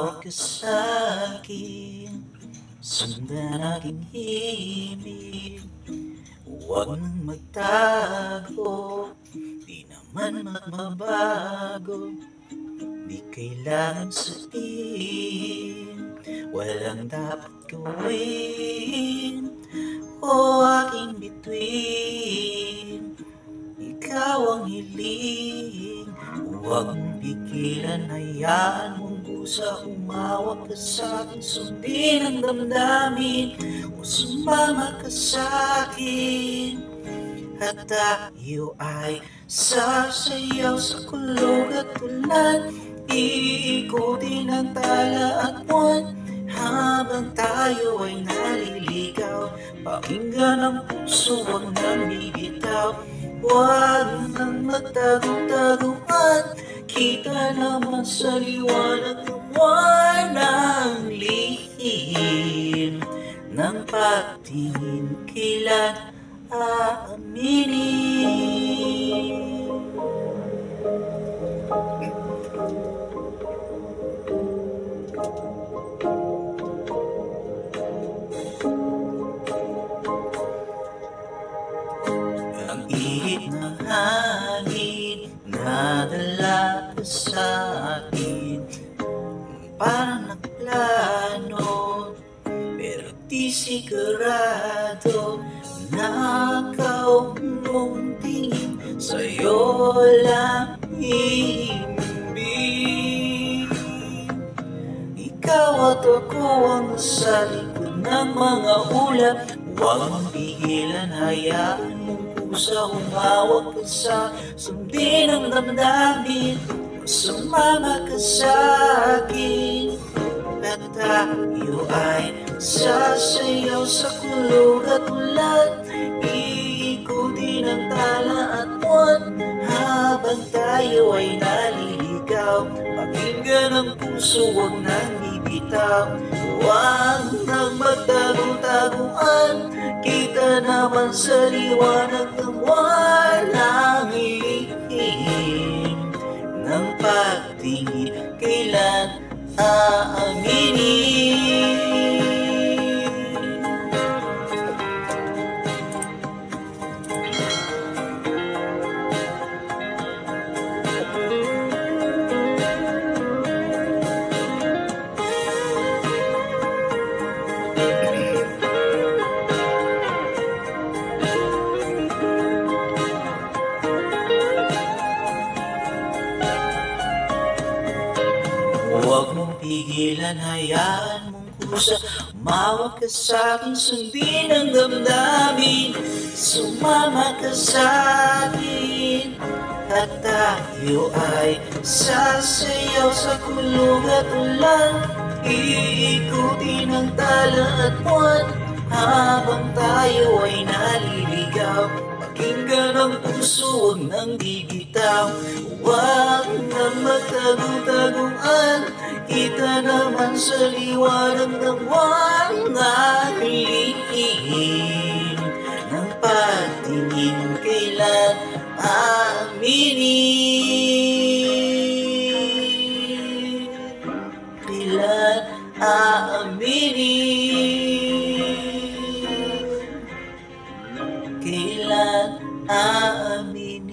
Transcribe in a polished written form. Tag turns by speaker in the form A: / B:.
A: Umawag ka sa'kin, sundan aking himig. Huwag nang magtago, di naman magbabago. Di kailangan sabihin, walang dapat gawin o aking bituin. Ikaw ang hiling, huwag mong pigilan, hayaan mong busa. Umawag ka sa'kin, sundin ang damdamin, o sumama ka sa'kin. At tayo ay sasayaw sa kulog at ulan, iikutin ang tala at buwan, habang tayo ay naliligaw. Pakinggan ang puso, huwag nang bibitaw. Huwag nang magtago-taguan, kita naman sa liwanag ng walang lihim. Nang pagtingin, kailan aaminin? Ang ihip ng hangin nadala ka sa'kin, parang nagplano pero di sigurado. Nakaupong tingin, sa'yo lang hihimbing. Ikaw at ako ang nasa likod ng mga ulap. Huwag mong pigilan, hayaan mong pusa. Humawag ka sa sundin ang damdamin, o sumama ka sa'kin. At tayo ay sasayaw sa kulog at ulan, iikutin ang tala at buwan, habang tayo ay naliligaw. Pakinggan ang puso, huwag nang bibitaw. Huwag nang magtago-taguan, kita naman sa liwanag ng walang lihim. Nang pagtingin, kailan aaminin? Huwag mong pigilan, hayaan mong kusa. Umawag ka sa'kin, sundin ang damdamin, sumama ka sa'kin. At tayo ay sasayaw sa kulog at ulan, iikutin ang tala at buwan, habang tayo ay naliligaw. Pakinggan ang puso, huwag nang bibitaw. Huwag nang magtago-taguan, kita naman sa liwanag ng walang lihim. Nang pagtingin, kailan aaminin? Kailan aaminin? Kailan aaminin?